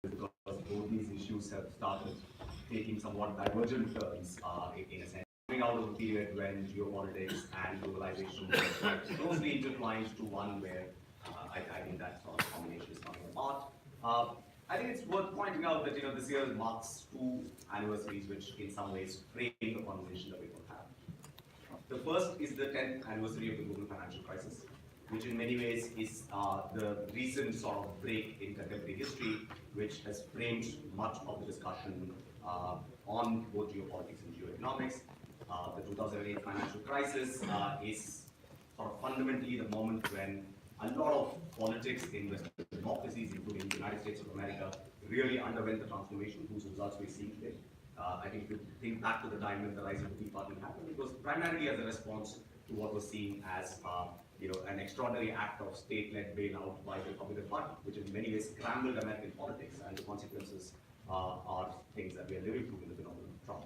because both these issues have started taking somewhat divergent turns in a sense. Coming out of a period when geopolitics and globalization were quite closely intertwined to one where I think that sort of combination is coming apart. Uh, I think it's worth pointing out that this year marks two anniversaries which in some ways frame the conversation that we will have. The first is the 10th anniversary of the global financial crisis, which in many ways is the recent sort of break in contemporary history, which has framed much of the discussion on both geopolitics and geoeconomics. The 2008 financial crisis is sort of fundamentally the moment when a lot of politics in Western democracies, including the United States of America, really underwent the transformation whose results we see today. I think if you think back to the time when the rise of the Tea Party happened, it was primarily as a response to what was seen as an extraordinary act of state-led bailout by the Republican Party, which in many ways scrambled American politics, and the consequences are things that we are living through in the phenomenon of Trump.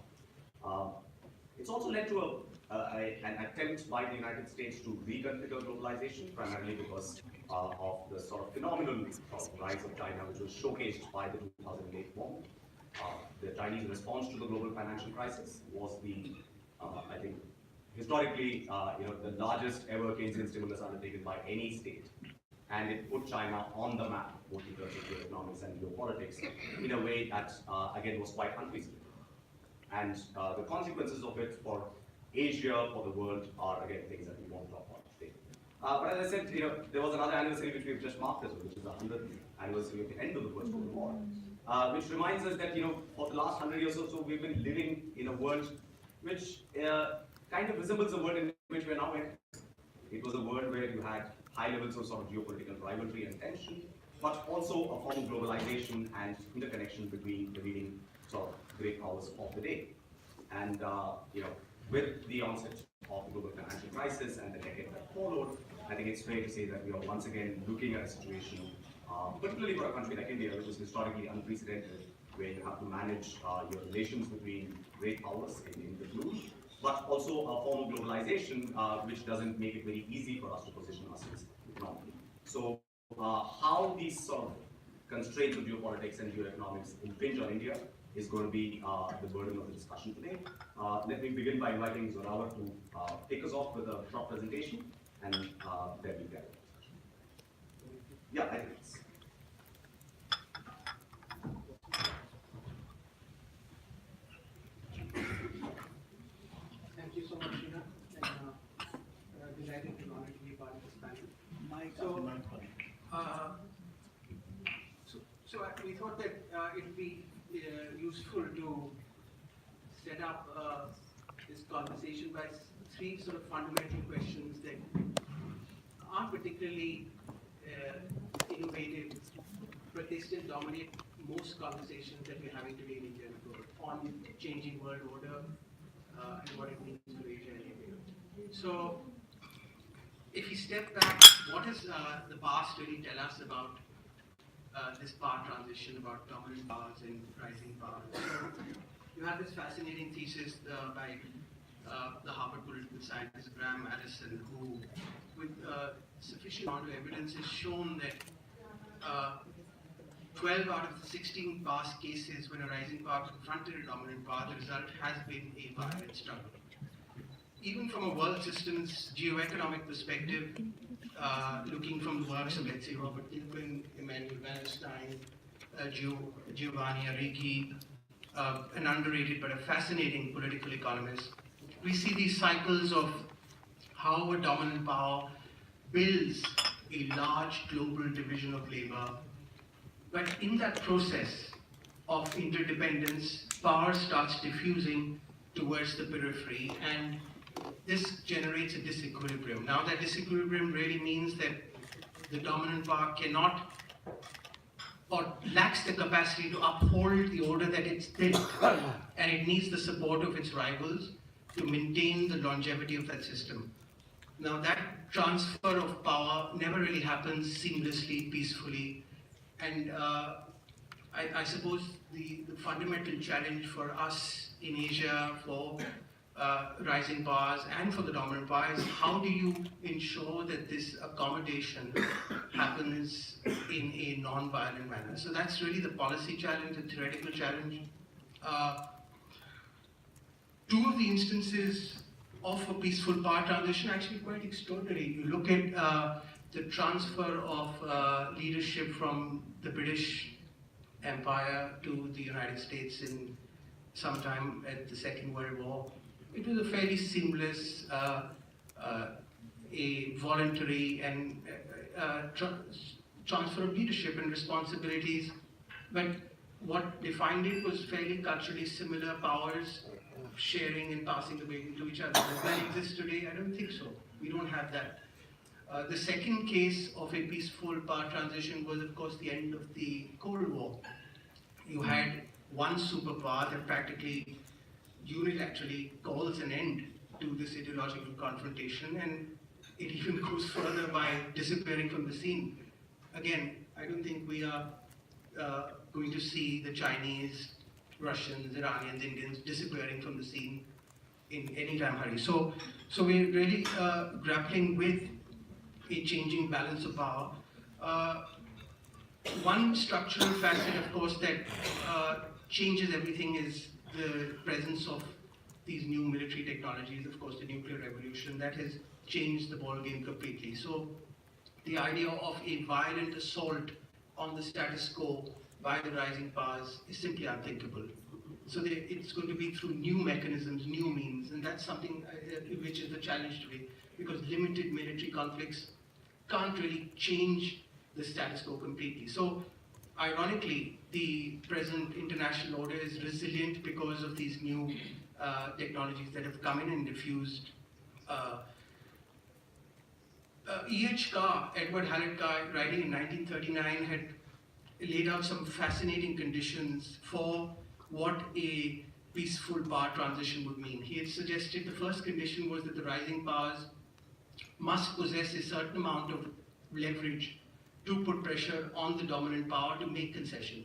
It's also led to an attempt by the United States to reconfigure globalization, primarily because of the sort of phenomenal sort of rise of China, which was showcased by the 2008 moment. The Chinese response to the global financial crisis was I think, historically, the largest ever Keynesian stimulus undertaken by any state, and it put China on the map, both in terms of geoeconomics and geopolitics, in a way that, again, was quite unprecedented. And the consequences of it for Asia, for the world, are again things that we won't talk about today. But as I said, there was another anniversary which we've just marked as well, which is the 100th anniversary of the end of the First World War, which reminds us that for the last 100 years or so, we've been living in a world which kind of resembles the world in which we're now in. It was a world where you had high levels of sort of geopolitical rivalry and tension, but also a form of globalization and interconnection between the leading sort of great powers of the day. And with the onset of the global financial crisis and the decade that followed, I think it's fair to say that we are once again looking at a situation, particularly for a country like India, which is historically unprecedented, where you have to manage your relations between great powers in the blue, but also a form of globalization which doesn't make it very easy for us to position ourselves economically. So how these sort of constraints of geopolitics and geoeconomics impinge on India is going to be the burden of the discussion today. Let me begin by inviting Zorawar to take us off with a short presentation, and then we'll get it. Yeah, I think it's. Thank you so much, Sheena, and delighted and honored to be part of this panel. So we thought that it would be useful to set up this conversation by three sort of fundamental questions that aren't particularly innovative, but they still dominate most conversations that we're having today in India on changing world order and what it means for Asia and India. So, if we step back, what does the past really tell us about this power transition, about dominant powers and rising powers? So, you have this fascinating thesis by the Harvard political scientist Graham Allison, who, with sufficient amount of evidence, has shown that 12 out of the 16 past cases when a rising power confronted a dominant power, the result has been a violent struggle. Even from a world system's geoeconomic perspective, looking from the works of, let's say, Robert Gilpin, Emmanuel Wallerstein, Giovanni Arrighi, an underrated but a fascinating political economist, we see these cycles of how a dominant power builds a large global division of labor. But in that process of interdependence, power starts diffusing towards the periphery, and this generates a disequilibrium. Now, that disequilibrium really means that the dominant power cannot or lacks the capacity to uphold the order that it's built, and it needs the support of its rivals to maintain the longevity of that system. Now, that transfer of power never really happens seamlessly, peacefully, and I suppose the fundamental challenge for us in Asia, for rising powers and for the dominant power is how do you ensure that this accommodation happens in a non-violent manner. So that's really the policy challenge, the theoretical challenge. Two of the instances of a peaceful power transition are actually quite extraordinary. You look at the transfer of leadership from the British Empire to the United States in sometime at the Second World War. It was a fairly seamless, a voluntary and transfer of leadership and responsibilities. But what defined it was fairly culturally similar powers sharing and passing the weight to each other. Does that exist today? I don't think so. We don't have that. The second case of a peaceful power transition was, of course, the end of the Cold War. You had one superpower that practically unilaterally calls an end to this ideological confrontation, and it even goes further by disappearing from the scene. Again, I don't think we are going to see the Chinese, Russians, Iranians, Indians disappearing from the scene in any time hurry. So we're really grappling with a changing balance of power. One structural facet, of course, that changes everything is the presence of these new military technologies, of course, the nuclear revolution. That has changed the ballgame completely. So the idea of a violent assault on the status quo by the rising powers is simply unthinkable. So it's going to be through new mechanisms, new means, and that's something which is the challenge today, because limited military conflicts can't really change the status quo completely. So, ironically, the present international order is resilient because of these new technologies that have come in and diffused. E.H. Carr, Edward Hallett Carr, writing in 1939, had laid out some fascinating conditions for what a peaceful power transition would mean. He had suggested the first condition was that the rising powers must possess a certain amount of leverage to put pressure on the dominant power to make concession.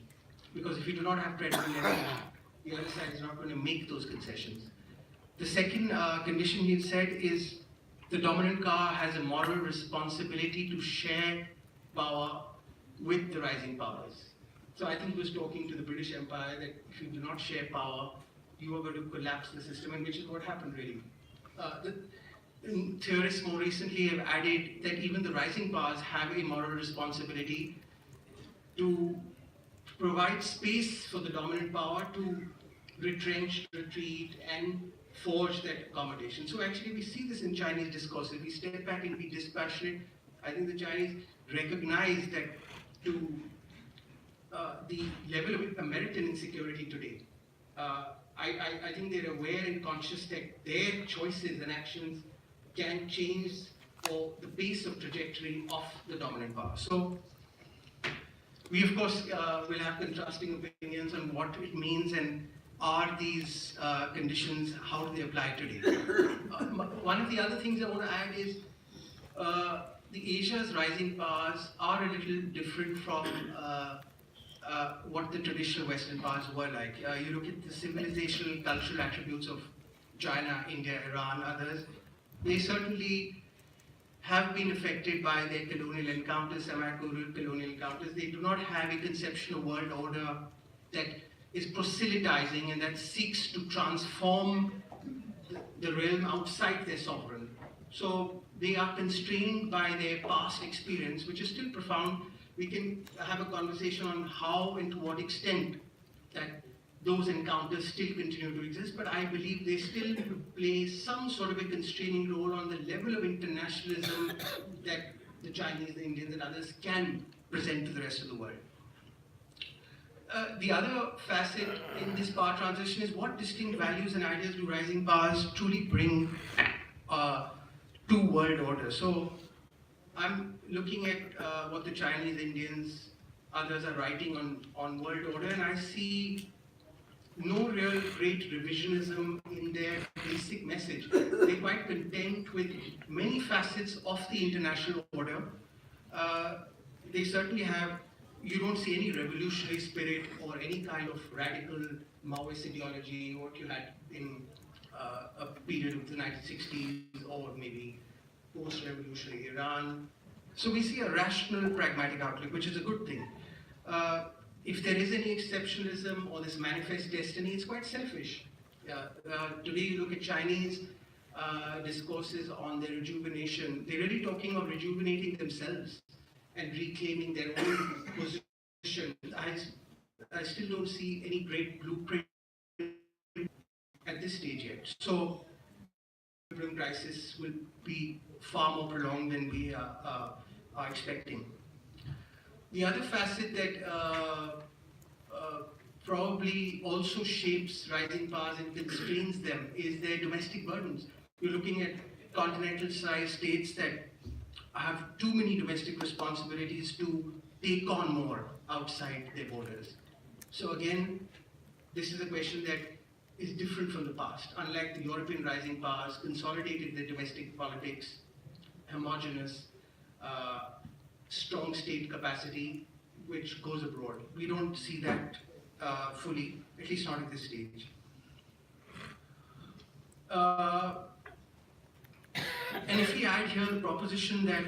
Because if you do not have credible leverage, the other side is not going to make those concessions. The second condition he had said is the dominant power has a moral responsibility to share power with the rising powers. So I think he was talking to the British Empire that if you do not share power, you are going to collapse the system, and which is what happened really. Theorists more recently have added that even the rising powers have a moral responsibility to provide space for the dominant power to retrench, retreat, and forge that accommodation. So actually we see this in Chinese discourse. If we step back and be dispassionate, I think the Chinese recognize that to the level of American insecurity today, I think they're aware and conscious that their choices and actions can change or the pace of trajectory of the dominant power. So we of course will have contrasting opinions on what it means and are these conditions, how do they apply today. One of the other things I want to add is the Asia's rising powers are a little different from what the traditional Western powers were like. You look at the civilizational, cultural attributes of China, India, Iran, others, they certainly have been affected by their colonial encounters, semi-colonial encounters. They do not have a conception of world order that is proselytizing and that seeks to transform the realm outside their sovereign. So they are constrained by their past experience, which is still profound. We can have a conversation on how and to what extent that those encounters still continue to exist, but I believe they still play some sort of a constraining role on the level of internationalism that the Chinese, the Indians, and others can present to the rest of the world. The other facet in this power transition is what distinct values and ideas do rising powers truly bring to world order. So I'm looking at what the Chinese, Indians, others are writing on world order, and I see no real great revisionism in their basic message. They're quite content with many facets of the international order. They certainly have, you don't see any revolutionary spirit or any kind of radical Maoist ideology, what you had in a period of the 1960s or maybe post-revolutionary Iran. So we see a rational, pragmatic outlook, which is a good thing. If there is any exceptionalism or this manifest destiny, it's quite selfish. Today you look at Chinese discourses on their rejuvenation, they're really talking of rejuvenating themselves and reclaiming their own position. I still don't see any great blueprint at this stage yet. So, the crisis will be far more prolonged than we are expecting. The other facet that probably also shapes rising powers and constrains them is their domestic burdens. You're looking at continental-sized states that have too many domestic responsibilities to take on more outside their borders. So again, this is a question that is different from the past. Unlike the European rising powers, consolidated their domestic politics, homogeneous, strong state capacity, which goes abroad. We don't see that fully, at least not at this stage. And if we add here the proposition that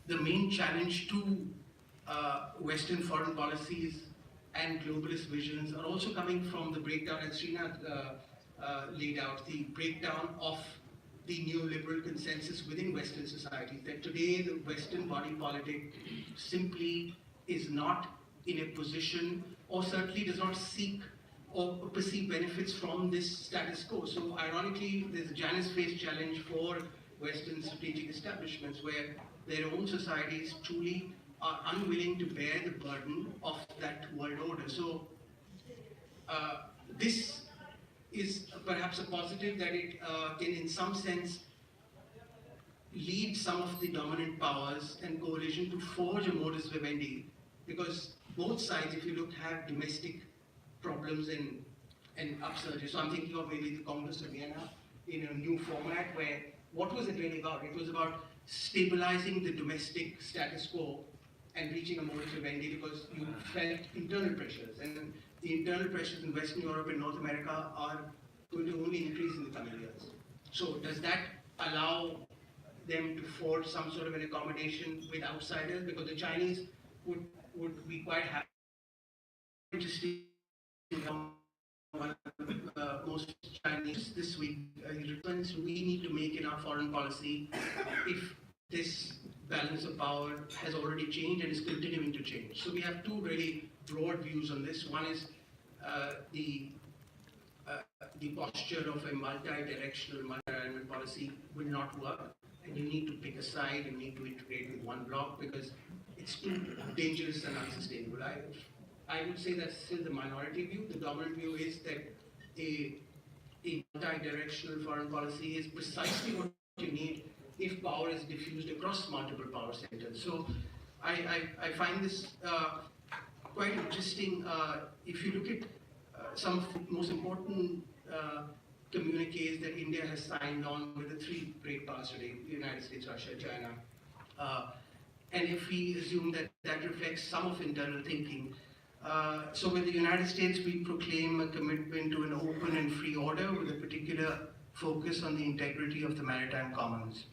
the main challenge to Western foreign policies and globalist visions are also coming from the breakdown, as Srinath laid out, the breakdown of the neoliberal consensus within Western societies, that today the Western body politic simply is not in a position, or certainly does not seek or perceive benefits from this status quo. So ironically, there's a Janus-faced challenge for Western strategic establishments where their own societies truly are unwilling to bear the burden of that world order. So this is perhaps a positive, that it can in some sense lead some of the dominant powers and coalition to forge a modus vivendi, because both sides, if you look, have domestic problems and upsurges. So I'm thinking of maybe the Congress of Vienna in a new format where, what was it really about? It was about stabilizing the domestic status quo and reaching a modus vivendi, because you felt internal pressures, and the internal pressures in Western Europe and North America are going to only increase in the coming years. So does that allow them to forge some sort of an accommodation with outsiders? Because the Chinese would be quite happy to stay most Chinese this week. Returns we need to make in our foreign policy if this balance of power has already changed and is continuing to change. So we have two really broad views on this. One is the posture of a multi-directional, multi-alignment policy will not work, and you need to pick a side, you need to integrate with one bloc, because it's too dangerous and unsustainable. I would say that's still the minority view. The dominant view is that a multi-directional foreign policy is precisely what you need if power is diffused across multiple power centers. So I find this quite interesting. If you look at some of the most important communiques that India has signed on with the three great powers today, the United States, Russia, China, and if we assume that that reflects some of internal thinking, so with the United States, we proclaim a commitment to an open and free order with a particular focus on the integrity of the maritime commons.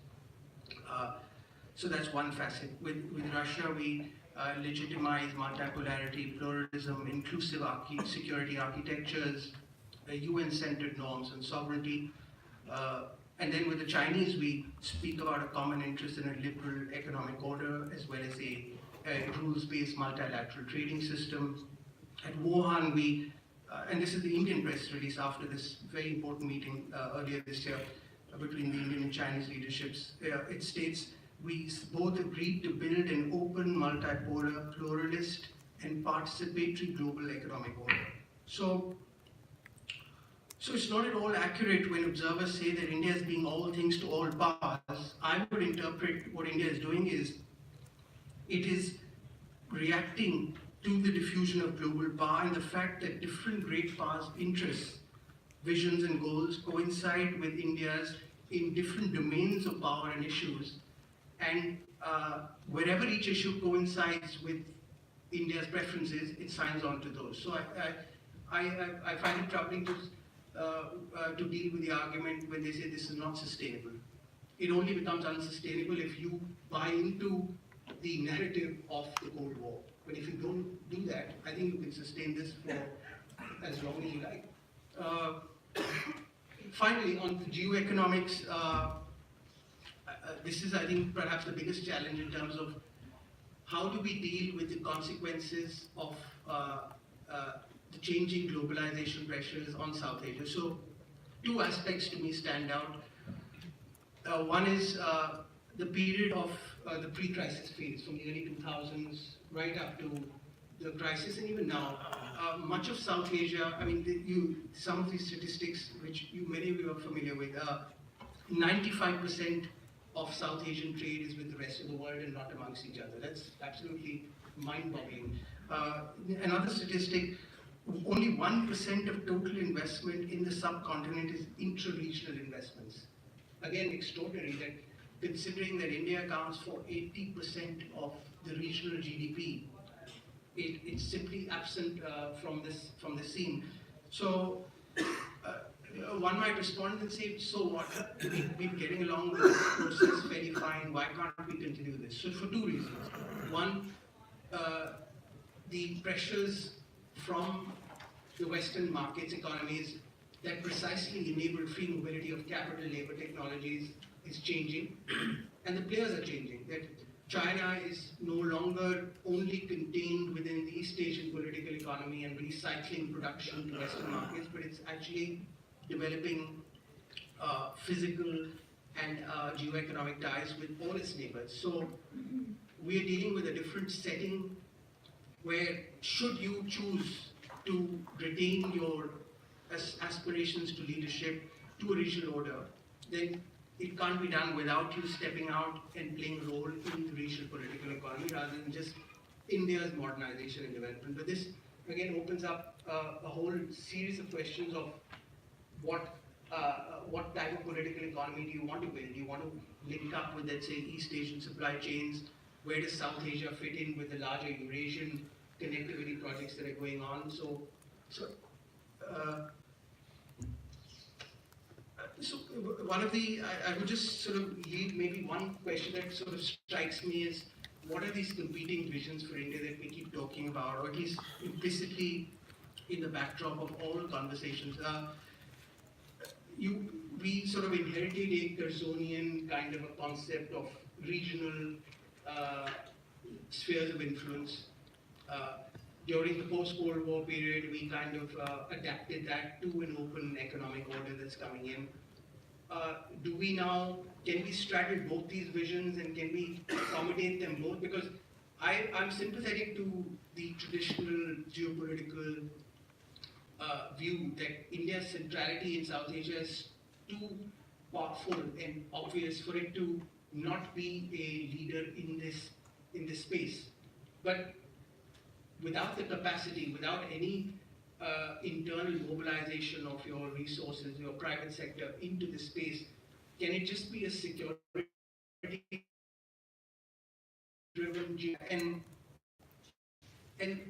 So that's one facet. With Russia, we legitimize multipolarity, pluralism, inclusive security architectures, UN-centered norms and sovereignty. And then with the Chinese, we speak about a common interest in a liberal economic order, as well as a rules-based multilateral trading system. At Wuhan, we, and this is the Indian press release after this very important meeting earlier this year between the Indian and Chinese leaderships, it states, we both agreed to build an open, multipolar, pluralist, and participatory global economic order. So it's not at all accurate when observers say that India is being all things to all powers. I would interpret what India is doing is, it is reacting to the diffusion of global power and the fact that different great powers' interests, visions and goals coincide with India's in different domains of power and issues. And wherever each issue coincides with India's preferences, it signs on to those. So I find it troubling to to deal with the argument when they say this is not sustainable. It only becomes unsustainable if you buy into the narrative of the Cold War. But if you don't do that, I think you can sustain this for as long as you like. Finally, on the geoeconomics, this is, I think, perhaps the biggest challenge in terms of how do we deal with the consequences of the changing globalization pressures on South Asia. So, two aspects to me stand out. One is the period of the pre-crisis phase, from the early 2000s right up to the crisis, and even now. Much of South Asia, I mean, some of these statistics, which many of you are familiar with, 95% of South Asian trade is with the rest of the world and not amongst each other. That's absolutely mind-boggling. Another statistic, only 1% of total investment in the subcontinent is intra-regional investments. Again, extraordinary that considering that India accounts for 80% of the regional GDP, it's simply absent from the scene. So one might respond and say, so what? We've been getting along with this process fairly fine. Why can't we continue this? So for two reasons. One, the pressures from the Western markets, economies, that precisely enable free mobility of capital, labor, technologies is changing, and the players are changing. That China is no longer only contained within the East Asian political economy and recycling production to Western markets, but it's actually developing physical and geoeconomic ties with all its neighbors. So we are dealing with a different setting where, should you choose to retain your aspirations to leadership to a regional order, then it can't be done without you stepping out and playing a role in the regional political economy rather than just India's modernization and development. But this again opens up a whole series of questions of what type of political economy do you want to build? Do you want to link up with, let's say, East Asian supply chains? Where does South Asia fit in with the larger Eurasian connectivity projects that are going on? So one of the, I would just sort of leave maybe one question that sort of strikes me is, what are these competing visions for India that we keep talking about, or at least implicitly in the backdrop of all conversations? We sort of inherited a Curzonian kind of a concept of regional spheres of influence. During the post-Cold War period, we kind of adapted that to an open economic order that's coming in. Do we now, can we straddle both these visions and can we accommodate them both? Because I'm sympathetic to the traditional geopolitical view that India's centrality in South Asia is too powerful and obvious for it to not be a leader in this space. But without the capacity, without any internal mobilization of your resources, your private sector into this space, can it just be a security driven? And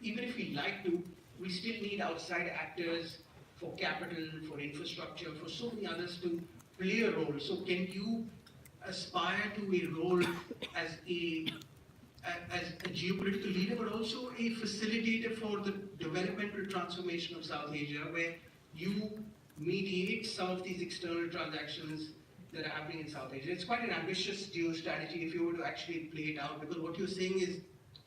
even if we like to, we still need outside actors for capital, for infrastructure, for so many others to play a role. So can you aspire to a role as a geopolitical leader, but also a facilitator for the developmental transformation of South Asia, where you mediate some of these external transactions that are happening in South Asia? It's quite an ambitious geostrategy if you were to actually play it out, because what you're saying is,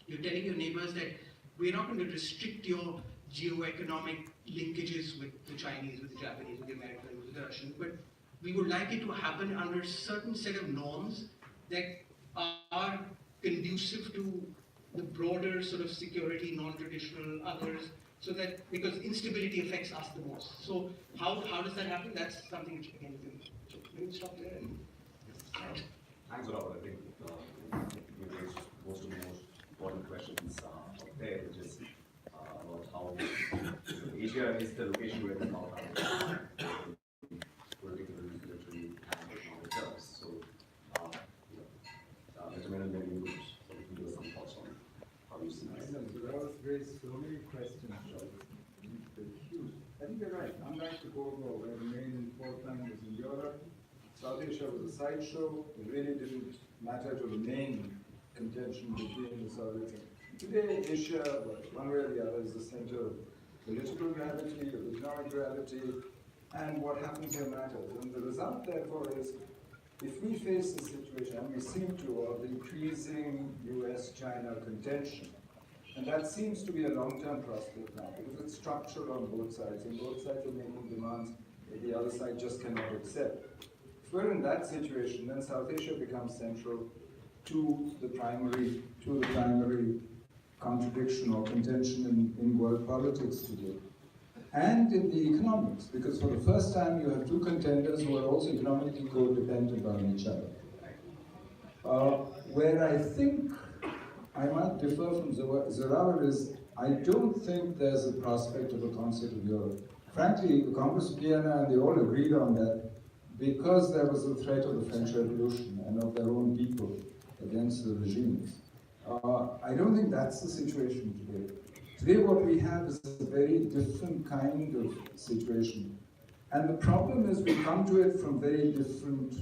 you're telling your neighbors that we're not going to restrict your geoeconomic linkages with the Chinese, with the Japanese, with the Americans, with the Russians, but we would like it to happen under a certain set of norms that are conducive to the broader sort of security, non-traditional others, so that, because instability affects us the most. So how does that happen? That's something which again, so maybe stop there. Thanks a lot. I think you raised most of the most important questions out there, which is about how Asia is the location where the power political, military, and economic terms. So, Mr. Menon, maybe you could sort of give us some thoughts on how you see this. So that was raised so many questions. I think you're right. Unlike the South Asia was a sideshow. It really didn't matter to the main contention between the Soviets. Today, Asia, one way or the other, is the center of political gravity, of economic gravity, and what happens here matters. And the result, therefore, is if we face the situation, and we seem to, of increasing US-China contention, and that seems to be a long-term prospect now, because it's structural on both sides, and both sides are making demands that the other side just cannot accept. If we're in that situation, then South Asia becomes central to the primary contradiction or contention in world politics today. And in the economics, because for the first time you have two contenders who are also economically codependent on each other. Where I think I might differ from Zorawar is, I don't think there's a prospect of a concert of Europe. Frankly, the Congress of Vienna, and they all agreed on that, because there was the threat of the French Revolution and of their own people against the regimes. I don't think that's the situation today. Today what we have is a very different kind of situation. And the problem is we come to it from very different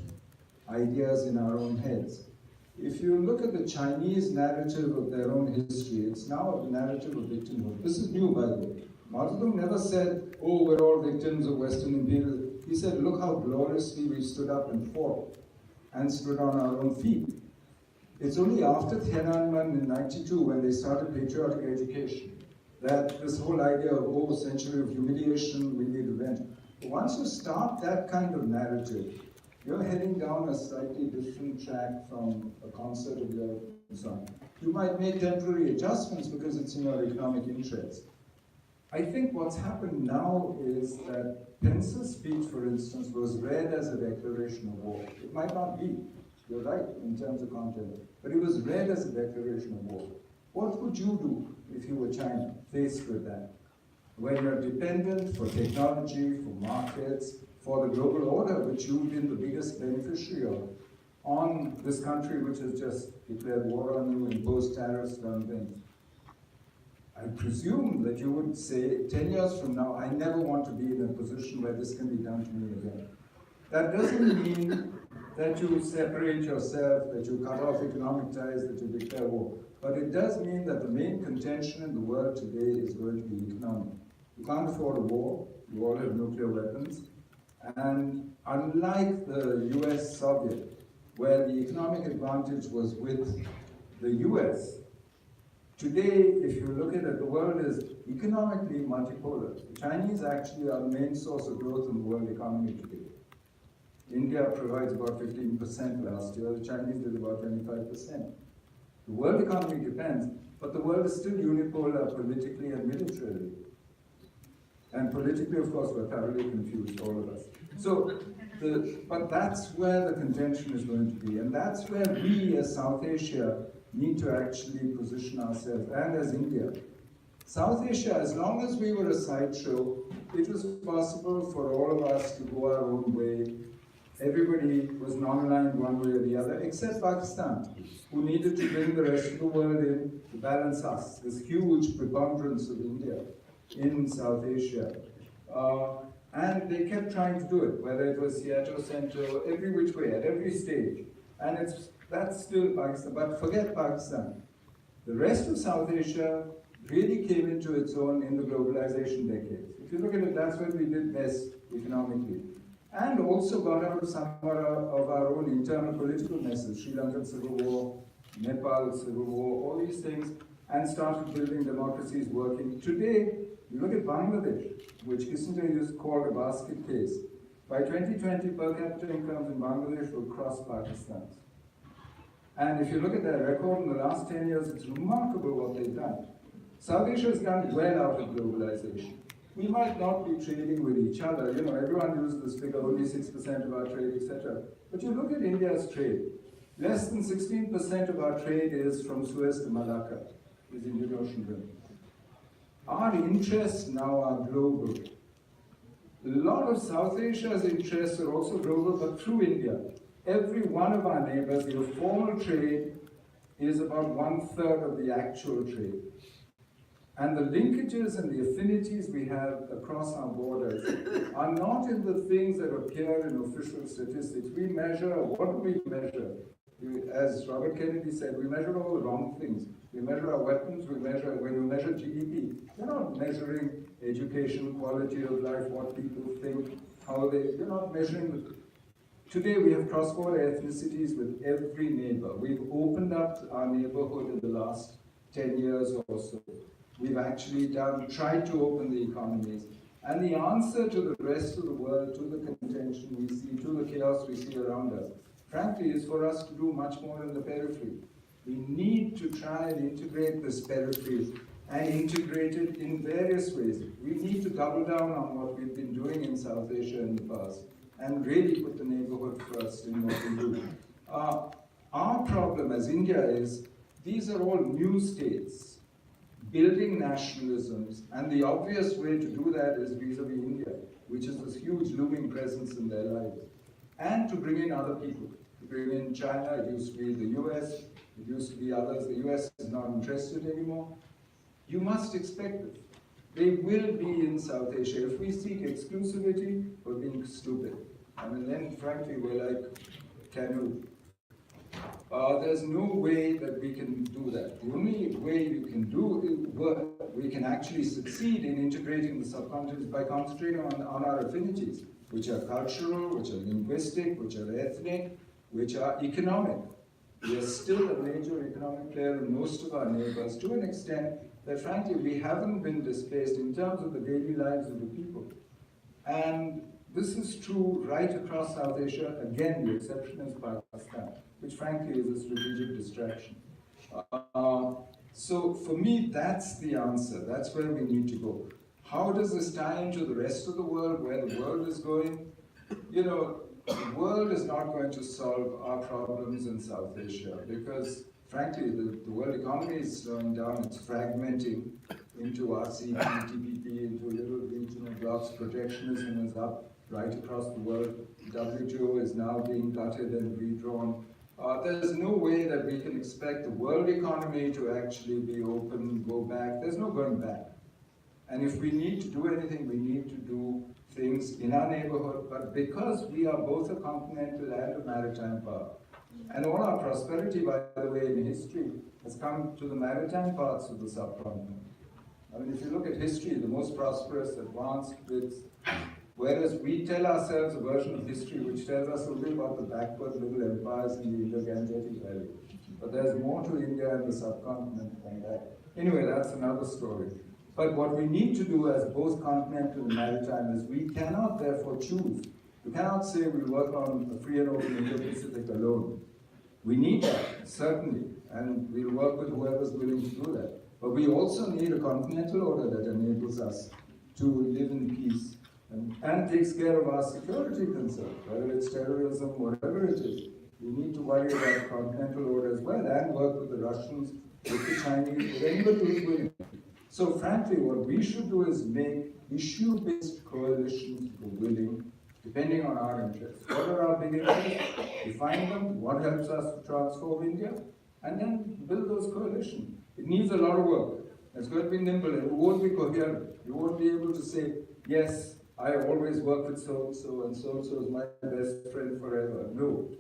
ideas in our own heads. If you look at the Chinese narrative of their own history, it's now a narrative of victimhood. This is new, by the way. Mao Zedong never said, oh, we're all victims of Western imperialism. He said, look how gloriously we stood up and fought and stood on our own feet. It's only after Tiananmen in '92, when they started patriotic education, that this whole idea of, oh, century of humiliation, we need revenge. But once you start that kind of narrative, you're heading down a slightly different track from a concert of your song. You might make temporary adjustments because it's in your economic interest. I think what's happened now is that Pence's speech, for instance, was read as a declaration of war. It might not be, you're right, in terms of content, but it was read as a declaration of war. What would you do if you were China, faced with that? When you're dependent for technology, for markets, for the global order, which you've been the biggest beneficiary of, on this country which has just declared war on you, imposed tariffs, done things. I presume that you would say, 10 years from now, I never want to be in a position where this can be done to me again. That doesn't mean that you separate yourself, that you cut off economic ties, that you declare war. But it does mean that the main contention in the world today is going to be economic. You can't afford a war, you all have nuclear weapons, and unlike the US-Soviet, where the economic advantage was with the US, today, if you look at it, the world is economically multipolar. The Chinese actually are the main source of growth in the world economy today. India provides about 15% last year, the Chinese did about 25%. The world economy depends, but the world is still unipolar politically and militarily. And politically, of course, we're thoroughly confused, all of us. So, but that's where the contention is going to be, and that's where we as South Asia need to actually position ourselves, and as India. South Asia, as long as we were a sideshow, it was possible for all of us to go our own way. Everybody was non-aligned one way or the other, except Pakistan, who needed to bring the rest of the world in to balance us, this huge preponderance of India in South Asia. And they kept trying to do it, whether it was Seattle Center, every which way, at every stage. And that's still Pakistan, but forget Pakistan. The rest of South Asia really came into its own in the globalization decades. If you look at it, that's where we did best economically. And also got out of some of our own internal political messes, Sri Lankan Civil War, Nepal Civil War, all these things, and started building democracies working. Today, you look at Bangladesh, which Kissinger used to call a basket case. By 2020, per capita incomes in Bangladesh will cross Pakistan's. And if you look at their record in the last 10 years, it's remarkable what they've done. South Asia has done well out of globalization. We might not be trading with each other. You know, everyone uses this figure, only 6% of our trade, etc. But you look at India's trade. Less than 16% of our trade is from Suez to Malacca, is Indian Ocean rim. Our interests now are global. A lot of South Asia's interests are also global, but through India. Every one of our neighbors, your formal trade is about 1/3 of the actual trade. And the linkages and the affinities we have across our borders are not in the things that appear in official statistics. We measure, what do we measure? As Robert Kennedy said, we measure all the wrong things. We measure our weapons, when you measure GDP, you're not measuring education, quality of life, what people think, you're not measuring. Today we have cross-border ethnicities with every neighbor. We've opened up our neighborhood in the last 10 years or so. We've actually tried to open the economies. And the answer to the rest of the world, to the contention we see, to the chaos we see around us, frankly, is for us to do much more in the periphery. We need to try and integrate this periphery and integrate it in various ways. We need to double down on what we've been doing in South Asia in the past and really put the neighborhood first in what we do. Our problem as India is, these are all new states, building nationalisms, and the obvious way to do that is vis-a-vis India, which is this huge looming presence in their lives. And to bring in other people. To bring in China, it used to be the US, it used to be others, the US is not interested anymore. You must expect it. They will be in South Asia. If we seek exclusivity, we're being stupid. I mean, then frankly, we're like, can you? There's no way that we can do that. The only way you can we can actually succeed in integrating the subcontinent is by concentrating on our affinities, which are cultural, which are linguistic, which are ethnic, which are economic. We are still a major economic player in most of our neighbors to an extent that frankly we haven't been displaced in terms of the daily lives of the people. And this is true right across South Asia. Again, the exception is Pakistan, which frankly is a strategic distraction. So for me, that's the answer. That's where we need to go. How does this tie into the rest of the world, where the world is going? You know, the world is not going to solve our problems in South Asia because, frankly, the world economy is slowing down. It's fragmenting into RCEP, TPP, into little regional blocks. Protectionism is up right across the world. WTO is now being gutted and redrawn. There's no way that we can expect the world economy to actually be open, go back. There's no going back. And if we need to do anything, we need to do things in our neighborhood, but because we are both a continental and a maritime power, and all our prosperity, by the way, in history, has come to the maritime parts of the subcontinent. I mean, if you look at history, the most prosperous, advanced bits, whereas we tell ourselves a version of history which tells us only about the backward little empires in the Indo-Gangetic Valley. But there's more to India and the subcontinent than that. Anyway, that's another story. But what we need to do as both continental and maritime is we cannot therefore choose. We cannot say we work on a free and open Indo-Pacific alone. We need that, certainly, and we'll work with whoever's willing to do that. But we also need a continental order that enables us to live in peace and takes care of our security concerns, whether it's terrorism, whatever it is. We need to worry about the continental order as well and work with the Russians, with the Chinese, with anybody who's willing. So frankly, what we should do is make issue-based coalitions for willing, depending on our interests. What are our big interests? Define them, what helps us to transform India, and then build those coalitions. It needs a lot of work. It's going to be nimble, and it won't be coherent. You won't be able to say, yes, I always work with so-and-so, and so-and-so is my best friend forever. No.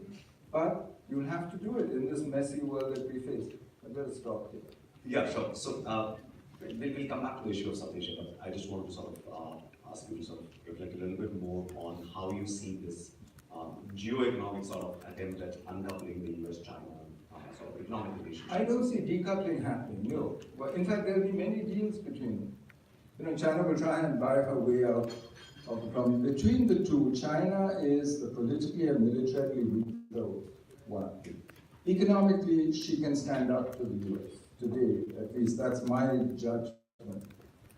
But you'll have to do it in this messy world that we face. I better stop here. Yeah, sure. So we'll come back to the issue of South Asia, but I just wanted to sort of ask you to sort of reflect a little bit more on how you see this geo-economic sort of attempt at uncoupling the US-China sort of economic relationship. I don't see decoupling happening, no. Well, in fact, there will be many deals between them. You know, China will try and buy her way out of the problem. Between the two, China is the politically and militarily weaker one. Economically, she can stand up to the US. Today, at least, that's my judgment.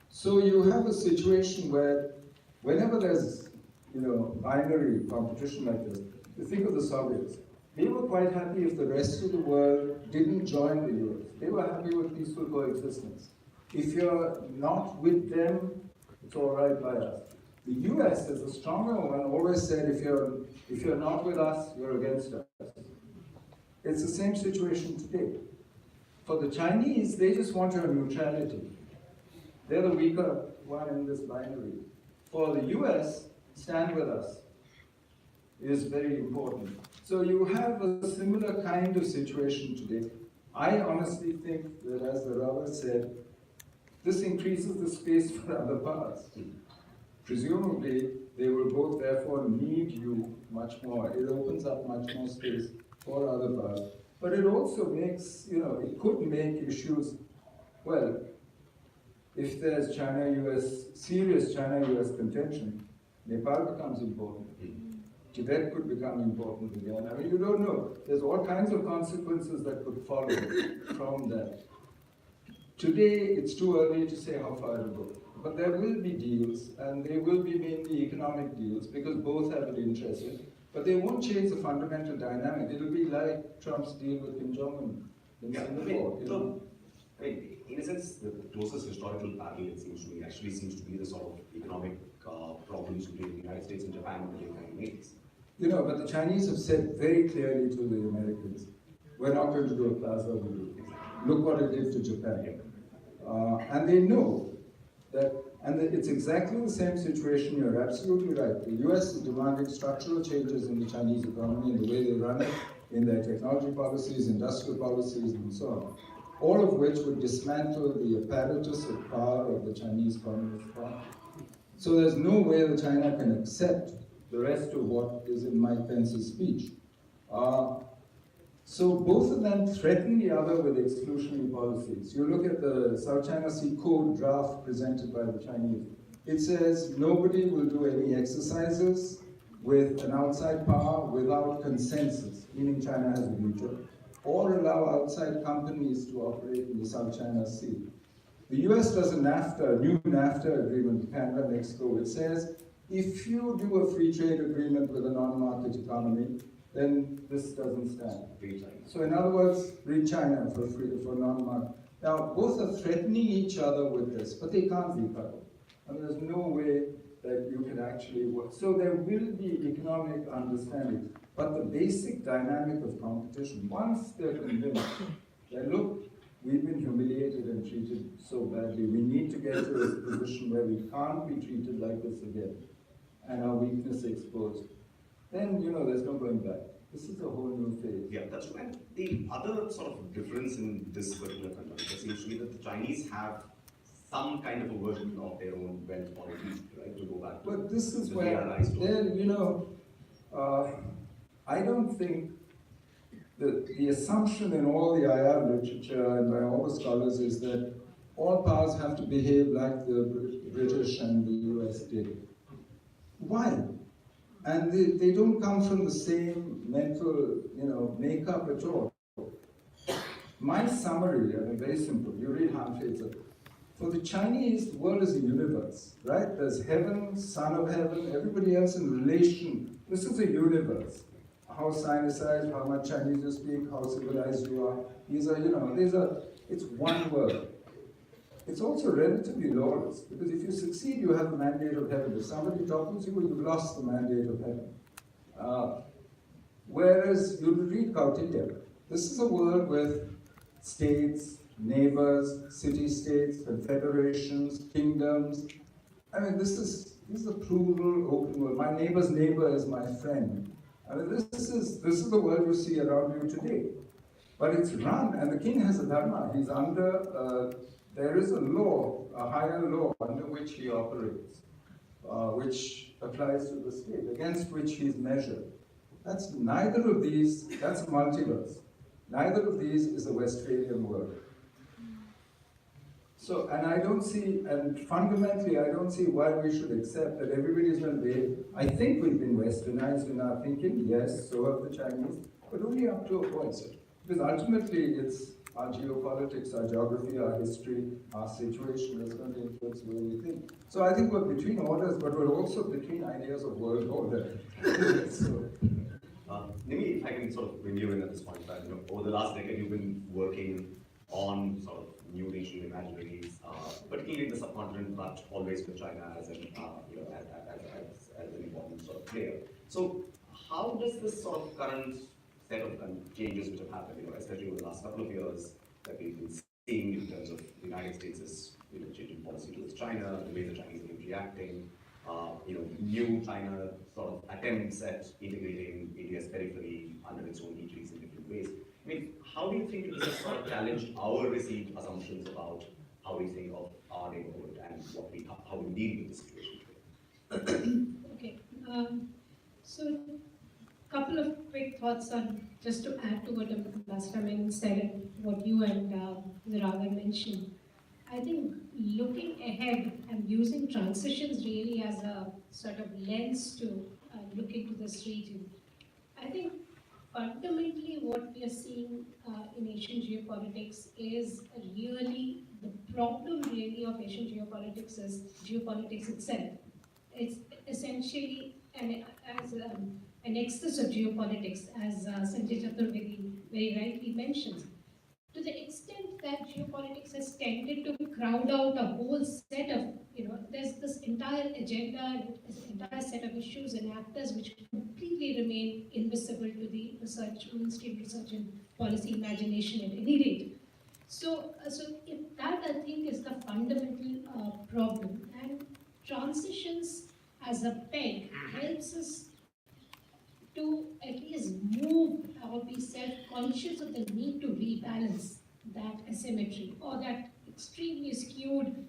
So you have a situation where whenever there's, you know, binary competition like this, you think of the Soviets. They were quite happy if the rest of the world didn't join the US. They were happy with peaceful coexistence. If you're not with them, it's all right by us. The US, as a stronger one, always said, if you're not with us, you're against us. It's the same situation today. For the Chinese, they just want your neutrality. They're the weaker one in this binary. For the US, stand with us is very important. So you have a similar kind of situation today. I honestly think that, as the Robert said, this increases the space for other powers. Presumably, they will both therefore need you much more. It opens up much more space for other powers. But it also makes, it could make issues, well, if there's China-US, serious China-US contention, Nepal becomes important. Tibet could become important again. I mean, you don't know. There's all kinds of consequences that could follow from that. Today, it's too early to say how far it'll go. But there will be deals, and they will be mainly economic deals, because both have an interest in it. But they won't change the fundamental dynamic. It'll be like Trump's deal with Kim Jong-un in Singapore. In a sense, the closest historical parallel, it seems to me, actually seems to be the sort of economic problems between the United States and Japan in the 1980s. But the Chinese have said very clearly to the Americans, we're not going to do a Plaza deal. Look what it did to Japan. And they know that, and it's exactly the same situation. You're absolutely right. The US is demanding structural changes in the Chinese economy, in the way they run it, in their technology policies, industrial policies, and so on. All of which would dismantle the apparatus of power of the Chinese Communist Party. So there's no way that China can accept the rest of what is in Mike Pence's speech. So both of them threaten the other with exclusionary policies. You look at the South China Sea Code draft presented by the Chinese. It says nobody will do any exercises with an outside power without consensus, meaning China has a veto, or allow outside companies to operate in the South China Sea. The US does a new NAFTA agreement with Canada, Mexico. It says, if you do a free trade agreement with a non-market economy, then this doesn't stand. So in other words, read China for non-market. Now, both are threatening each other with this, but they can't be coupled. And there's no way that you can actually work. So there will be economic understanding, but the basic dynamic of competition, once they're convinced that, look, we've been humiliated and treated so badly, we need to get to a position where we can't be treated like this again, and our weakness exposed, then, there's no going back. This is a whole new phase. Yeah, that's true. And the other sort of difference in this particular conjuncture seems to be that the Chinese have some kind of a version of their own wealth policy, right, to go back to. But this is where, I don't think the assumption in all the IR literature and by all the scholars is that all powers have to behave like the British and the US did. Why? And they don't come from the same mental, makeup at all. My summary, very simple. You read Hanfei's. For the Chinese, the world is a universe, right? There's heaven, son of heaven, everybody else in relation. This is a universe. How sinicized, how much Chinese you speak, how civilized you are. It's one world. It's also relatively lawless, because if you succeed, you have the mandate of heaven. If somebody topples you, you've lost the mandate of heaven. Whereas you read Kautilya, this is a world with states, neighbors, city-states, confederations, kingdoms. I mean, this is a plural, open world. My neighbor's neighbor is my friend. I mean, this is the world you see around you today. But it's run, and the king has a dharma. He's under, there is a law, a higher law under which he operates, which applies to the state, against which he's measured. That's neither of these, that's multiverse. Neither of these is a Westphalian world. So, and I don't see, and fundamentally, I don't see why we should accept that everybody's going to be, I think we've been westernized in our thinking, yes, so have the Chinese, but only up to a point. Because ultimately, it's our geopolitics, our geography, our history, our situation that's going to influence the way we think. So I think we're between orders, but we're also between ideas of world order. Maybe if I can sort of bring you in at this point, that over the last decade you've been working on sort of new regional imaginaries, particularly in the subcontinent, but always with China as an as an important sort of player. So how does this sort of current set of changes which have happened, especially over the last couple of years, that we've been seeing in terms of the United States' changing policy towards China, the way the Chinese are reacting, new China sort of attempts at integrating India's periphery under its own aegis in different ways. I mean, how do you think this has sort of challenged our received assumptions about how we think of our neighborhood and how we deal with the situation today? Okay. So, couple of quick thoughts on just to add to what Ambassador Menon said and what you and Ziraga mentioned. I think looking ahead and using transitions really as a sort of lens to look into this region. I think fundamentally what we are seeing in Asian geopolitics is really the problem really of Asian geopolitics is geopolitics itself. It's essentially an excess of geopolitics, as Sanjay Chaturvedi very rightly mentions. To the extent that geopolitics has tended to crowd out a whole set of, there's this entire agenda, this entire set of issues and actors which completely remain invisible to the research, mainstream research and policy imagination at any rate. So if that I think is the fundamental problem, and transitions as a peg helps us to at least move or be self-conscious of the need to rebalance that asymmetry or that extremely skewed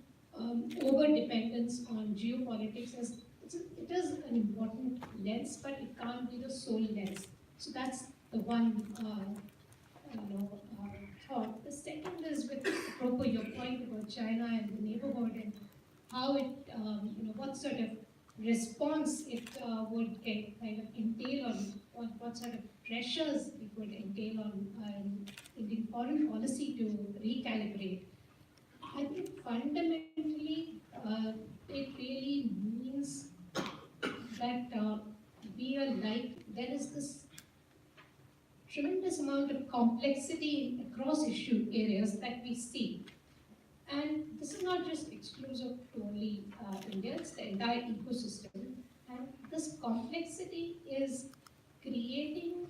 over-dependence on geopolitics. It is an important lens, but it can't be the sole lens. So that's the one thought. The second is with apropos your point about China and the neighborhood and how it, what sort of response it would kind of entail on what sort of pressures it would entail on Indian foreign policy to recalibrate. I think fundamentally it really means that there is this tremendous amount of complexity across issue areas that we see. And this is not just exclusive to only India, it's the entire ecosystem. And this complexity is creating,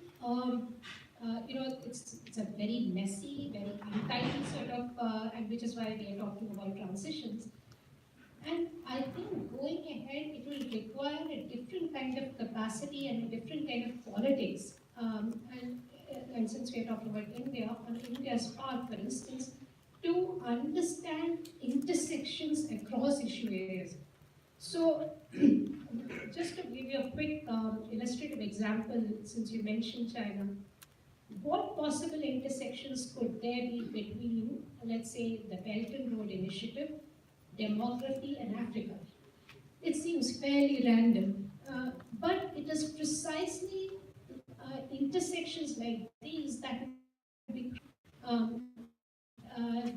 it's a very messy, very untidy sort of, and which is why we are talking about transitions. And I think going ahead, it will require a different kind of capacity and a different kind of politics. And since we are talking about India, on India's part, for instance, to understand intersections across issue areas. So, just to give you a quick illustrative example, since you mentioned China, what possible intersections could there be between, let's say, the Belt and Road Initiative, demography, and Africa? It seems fairly random, but it is precisely intersections like these that would be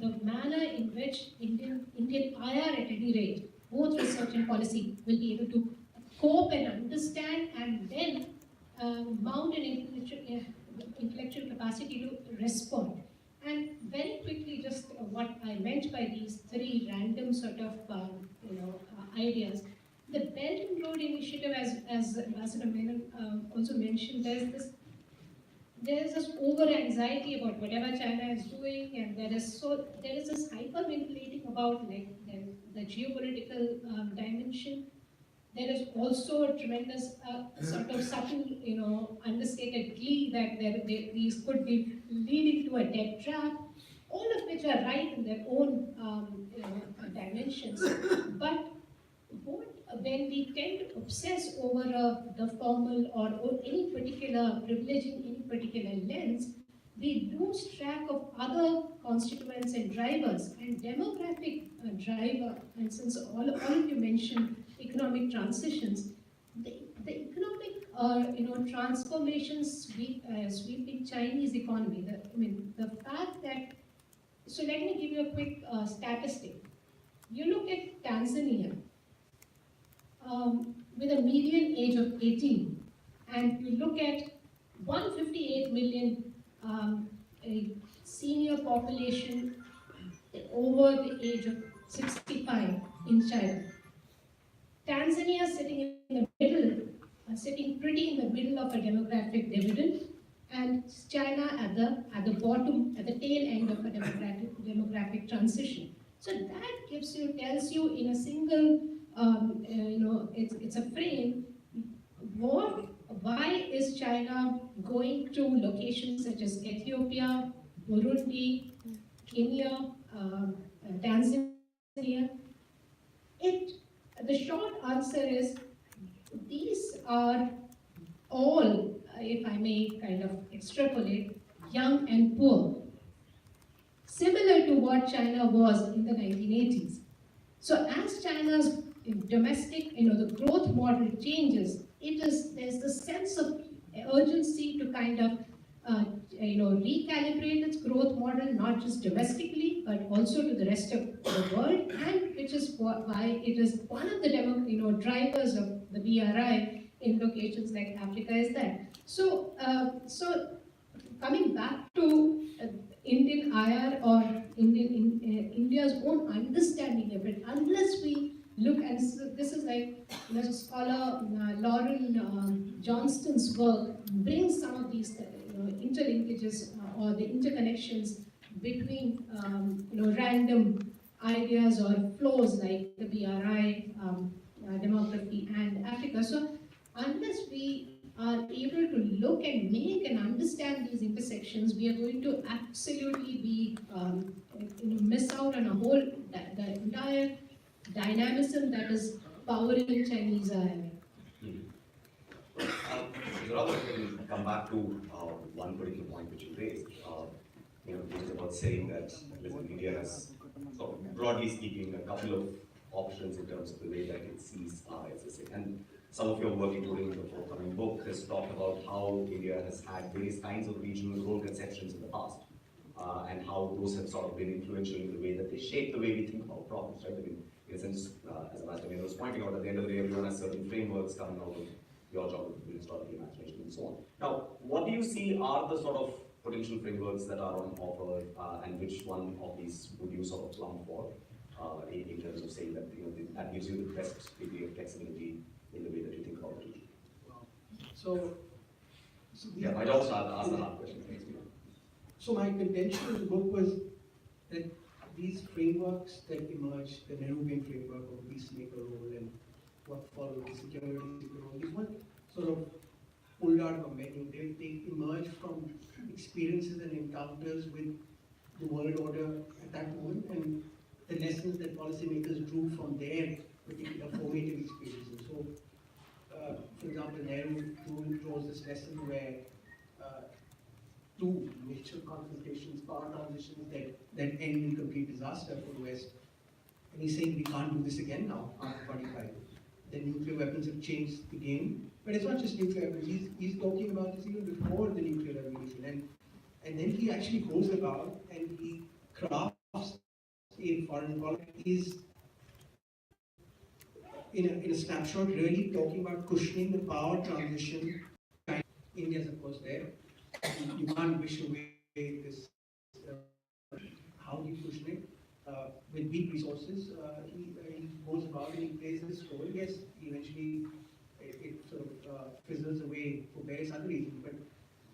the manner in which Indian IR at any rate, both research and policy, will be able to cope and understand and then mount an intellectual capacity to respond. And very quickly, just what I meant by these three random sort of ideas. The Belt and Road Initiative, as Ambassador Menon also mentioned, there is this over anxiety about whatever China is doing, and there is this hyperventilating about the geopolitical dimension. There is also a tremendous sort of subtle, understated glee that these could be leading to a debt trap, all of which are right in their own dimensions. But when we tend to obsess over the formal or any particular privileging any particular lens, we lose track of other constituents and drivers and demographic driver. And since all of you mentioned economic transitions, the economic transformations sweeping Chinese economy. The fact that. So let me give you a quick statistic. You look at Tanzania. With a median age of 18, and you look at 158 million senior population over the age of 65 in China. Tanzania sitting in the middle, sitting pretty in the middle of a demographic dividend, and China at the bottom, at the tail end of a demographic transition. So that tells you in a single, it's a frame, why is China going to locations such as Ethiopia, Burundi, Kenya, Tanzania? The short answer is these are all, if I may kind of extrapolate, young and poor, similar to what China was in the 1980s. So as China's domestic, the growth model changes, there's the sense of urgency to kind of, recalibrate its growth model, not just domestically, but also to the rest of the world, and which is why it is one of the drivers of the BRI in locations like Africa is that. So coming back to Indian IR or India's own understanding of it, unless we look, and this is like scholar Lauren Johnston's work brings some of these interlinkages or the interconnections between random ideas or flows like the BRI, demography, and Africa. So unless we are able to look and make and understand these intersections, we are going to absolutely be miss out on a whole the entire dynamism that is powering Chinese IMF. Rather than come back to one particular point which you raised, which is about saying that listen, India has, so broadly speaking, a couple of options in terms of the way that it sees SSA. And some of your work, including the forthcoming book, has talked about how India has had various kinds of regional role conceptions in the past, and how those have sort of been influential in the way that they shape the way we think about problems, right? I mean, in a sense, as Ambassador was pointing out, at the end of the day, everyone has certain frameworks coming out of your geography, historical imagination, and so on. Now, what do you see are the sort of potential frameworks that are on offer, and which one of these would you sort of plumb for, in terms of saying that that gives you the best degree of flexibility in the way that you think about it? So yeah, I also ask the hard question. So my contention in the book was that these frameworks that emerged, the Nehruvian framework of peacemaker role and what followed the security role, these weren't sort of pulled out of a menu. They emerged from experiences and encounters with the world order at that moment and the lessons that policymakers drew from their particular formative experiences. So, for example, Nehru draws this lesson where two major confrontations, power transitions that end in complete disaster for the West. And he's saying we can't do this again now after 45. The nuclear weapons have changed the game. But it's not just nuclear weapons, he's talking about this even before the nuclear revolution. And then he actually goes about and he crafts a foreign policy. He's in a snapshot really talking about cushioning the power transition. India's of course there. You can't wish away this. How do you cushion it? With weak resources, he goes about and he plays this role. Yes, eventually it sort of fizzles away for various other reasons, but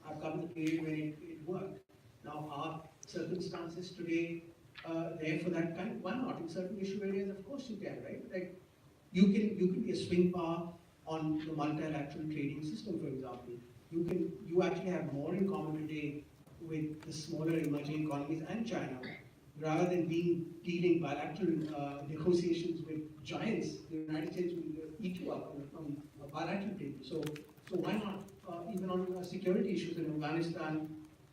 I've come to the period when it worked. Now, are circumstances today there for that kind? Why not? In certain issue areas, of course you can, right? Like you can be a swing power on the multilateral trading system, for example. You actually have more in common today with the smaller emerging economies and China, rather than dealing bilateral negotiations with giants. The United States will eat you up on a bilateral table. So why not? Even on security issues in Afghanistan,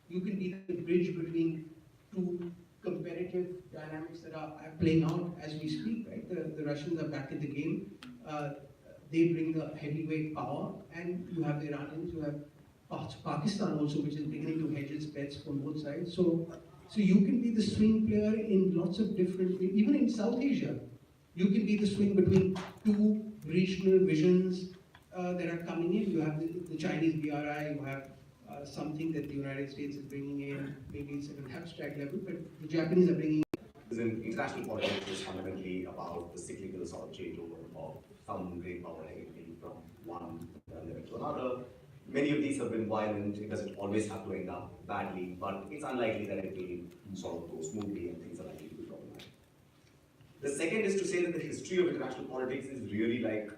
you can be the bridge between two competitive dynamics that are playing out as we speak. Right, the Russians are back in the game. They bring the heavyweight power, and you have the Iranians, you have Pakistan also, which is beginning to hedge its bets from both sides. So you can be the swing player in lots of different, even in South Asia, you can be the swing between two regional visions that are coming in. You have the Chinese BRI, you have something that the United States is bringing in, maybe it's at an abstract level, but the Japanese are bringing in. International politics is fundamentally about the cyclical sort of changeover of some great power from one level to another. Many of these have been violent. It doesn't always have to end up badly, but it's unlikely that it will sort of go smoothly and things are likely to be problematic. The second is to say that the history of international politics is really like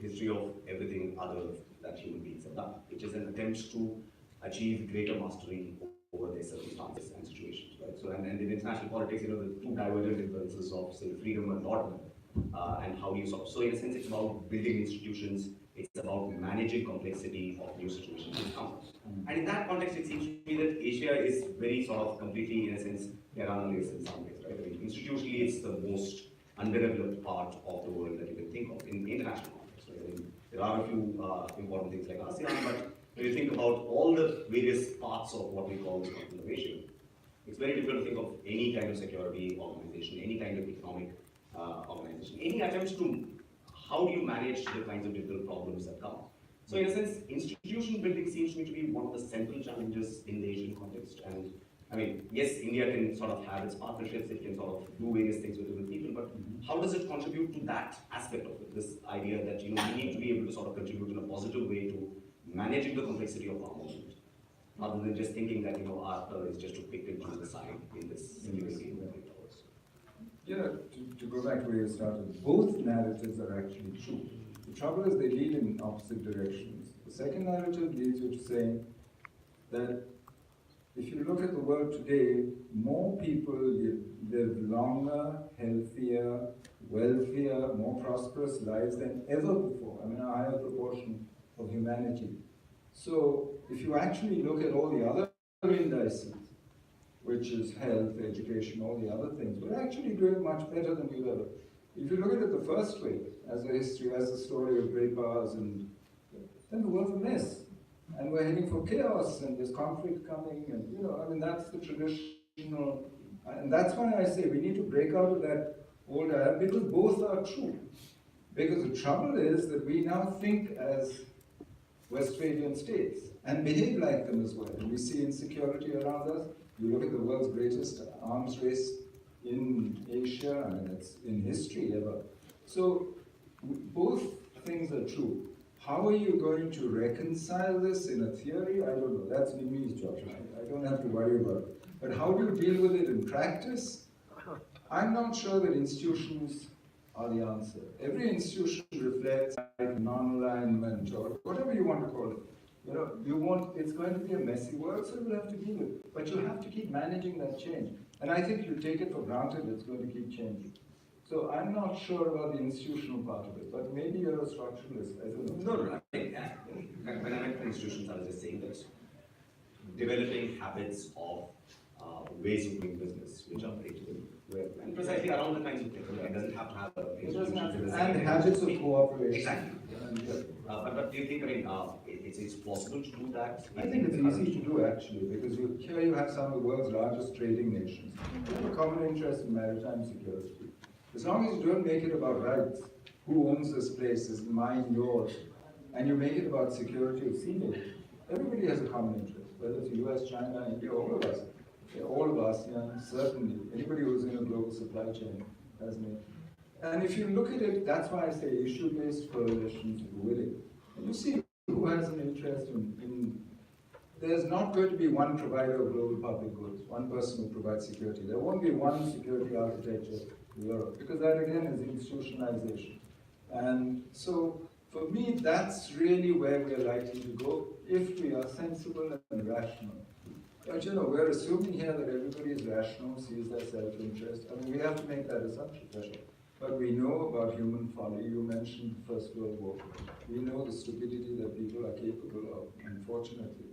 history of everything other that human beings have done, which is an attempt to achieve greater mastery over their circumstances and situations, right? So, and in international politics, the two divergent influences of, say, freedom and dogma, and how do you sort of, so in a sense, it's about building institutions, it's about managing complexity of new situations which come. And in that context, it seems to me that Asia is very sort of completely, in a sense, anomalous in some ways, right? I mean, institutionally, it's the most undeveloped part of the world that you can think of in international context, right? I mean, there are a few important things like ASEAN, but when you think about all the various parts of what we call the continent of Asia, it's very difficult to think of any kind of security organization, any kind of economic organization, any attempts to how do you manage the kinds of difficult problems that come. So in a sense, institution building seems to me to be one of the central challenges in the Asian context. And I mean, yes, India can sort of have its partnerships, it can sort of do various things with different people, but how does it contribute to that aspect of it? This idea that we need to be able to sort of contribute in a positive way to managing the complexity of our movement, rather than just thinking that our turn is just to pick and choose the side in this singular game that we follow. To go back to where you started, both narratives are actually true. The trouble is they lead in opposite directions. The second narrative leads you to saying that if you look at the world today, more people live longer, healthier, wealthier, more prosperous lives than ever before. I mean, a higher proportion of humanity. So if you actually look at all the other indices, which is health, education, all the other things, we're actually doing much better than we've ever. If you look at it the first way, as a history, as a story of great powers, and then the world's a mess. And we're heading for chaos, and there's conflict coming, and I mean, that's the traditional, and that's why I say we need to break out of that old era, because both are true. Because the trouble is that we now think as Westphalian states, and behave like them as well. And we see insecurity around us. You look at the world's greatest arms race in Asia, I mean, it's in history ever. So both things are true. How are you going to reconcile this in a theory? I don't know. That's Nimi's job. I don't have to worry about it. But how do you deal with it in practice? I'm not sure that institutions are the answer. Every institution reflects like non-alignment or whatever you want to call it. It's going to be a messy world, so you'll have to deal with it. But you have to keep managing that change. And I think you take it for granted it's going to keep changing. So I'm not sure about the institutional part of it, but maybe you're a structuralist. I don't know. No. I mean, when I meant institutions, I was just saying that developing habits of ways of doing business, which are predictable, and precisely around the kinds of things. It doesn't have to have and habits of cooperation. Exactly. But do you think, it's possible to do that? I think it's easy to do actually, because here you have some of the world's largest trading nations. They have a common interest in maritime security. As long as you don't make it about rights, who owns this place, is mine, yours, and you make it about security of sea lanes, everybody has a common interest, whether it's US, China, India, all of us. All of us, certainly. Anybody who's in a global supply chain has an interest. And if you look at it, that's why I say issue-based coalitions are willing. And you see who has an interest in there's not going to be one provider of global public goods, one person who provides security. There won't be one security architecture in Europe, because that again is institutionalization. And so, for me, that's really where we're likely to go if we are sensible and rational. But we're assuming here that everybody is rational, sees their self-interest. I mean, we have to make that assumption, but we know about human folly. You mentioned the First World War. We know the stupidity that people are capable of, unfortunately.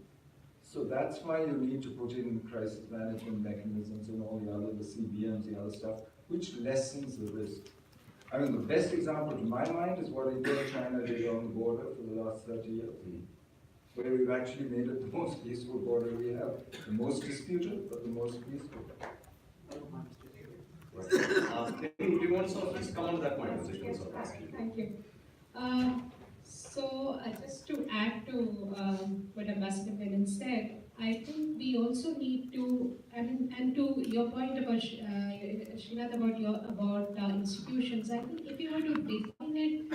So that's why you need to put in crisis management mechanisms and all the CBMs, the other stuff, which lessens the risk. I mean, the best example to my mind is what India and China did on the border for the last 30 years. Where we've actually made it the most peaceful border we have. The most disputed, but the most peaceful. Do you want to sort of just come on to that point? Thank you. So just to add to what Ambassador Menon said, I think we also need to, and to your point about Srinath, about institutions, I think if you were to define it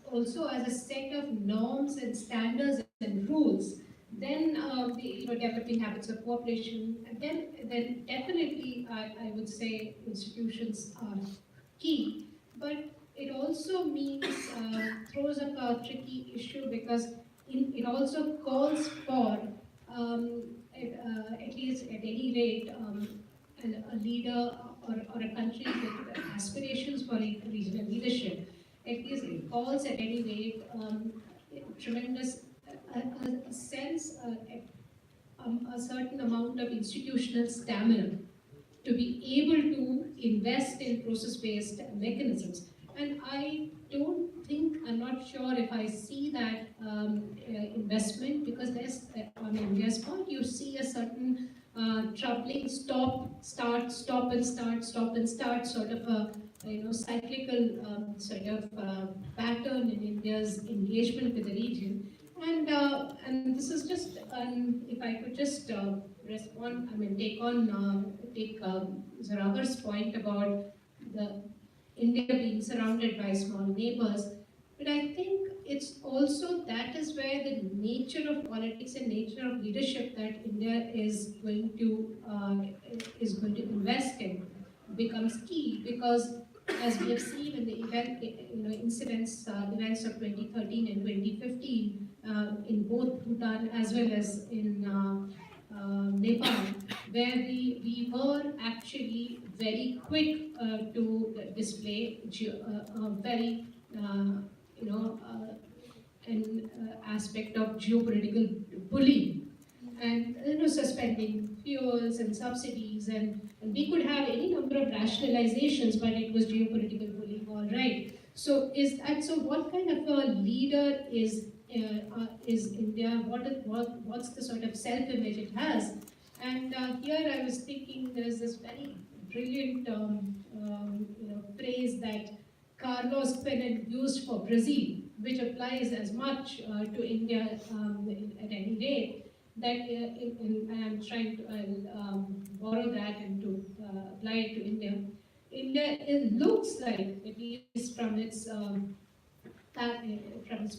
also as a set of norms and standards and rules, then developing habits of cooperation, then definitely I would say institutions are key, but it also means throws up a tricky issue because it also calls for, at least at any rate, a leader or a country with aspirations for regional leadership. At least it calls at any rate tremendous a sense, a certain amount of institutional stamina to be able to invest in process-based mechanisms. And I don't think, I'm not sure if I see that investment, because there's, on India's part, you see a certain troubling stop and start sort of a cyclical sort of pattern in India's engagement with the region. And this is just, if I could just respond, I mean, take Zaragar's point about the India being surrounded by small neighbors. But I think it's also that is where the nature of politics and nature of leadership that India is going to invest in becomes key, because as we have seen in the events of 2013 and 2015 in both Bhutan as well as in Nepal, where we were actually very quick to display a very an aspect of geopolitical bullying, and suspending fuels and subsidies, and we could have any number of rationalizations, but it was geopolitical bullying, all right. So what kind of a leader is India? What's the sort of self-image it has? And here I was thinking there's this very brilliant phrase that Carlos Pennant used for Brazil, which applies as much to India at any rate. That I'm trying to borrow that and to apply it to India. India, it looks like, at least from its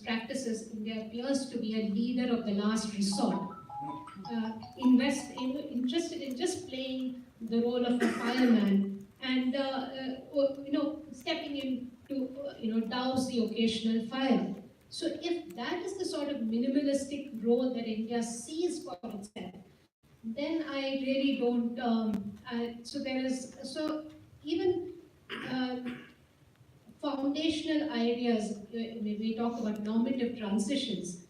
practices, India appears to be a leader of the last resort, interested in just playing the role of a fireman and stepping in to douse the occasional fire. So if that is the sort of minimalistic role that India sees for itself, then I really don't. Even um, foundational ideas. When we talk about normative transitions,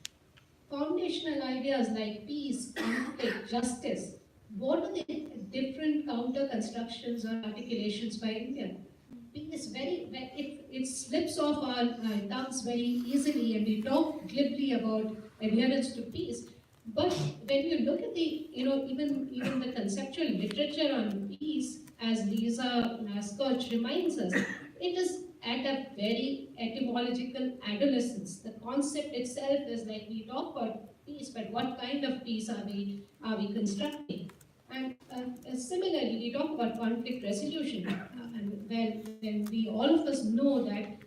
foundational ideas like peace, conflict, justice, what are the different counter constructions or articulations by India? Peace, it slips off our tongues very easily, and we talk glibly about adherence to peace. But when you look at even the conceptual literature on peace, as Lisa Scotch reminds us, it is at a very etymological adolescence. The concept itself is like, we talk about peace, but what kind of peace are we constructing? And similarly, we talk about conflict resolution, and when we all of us know that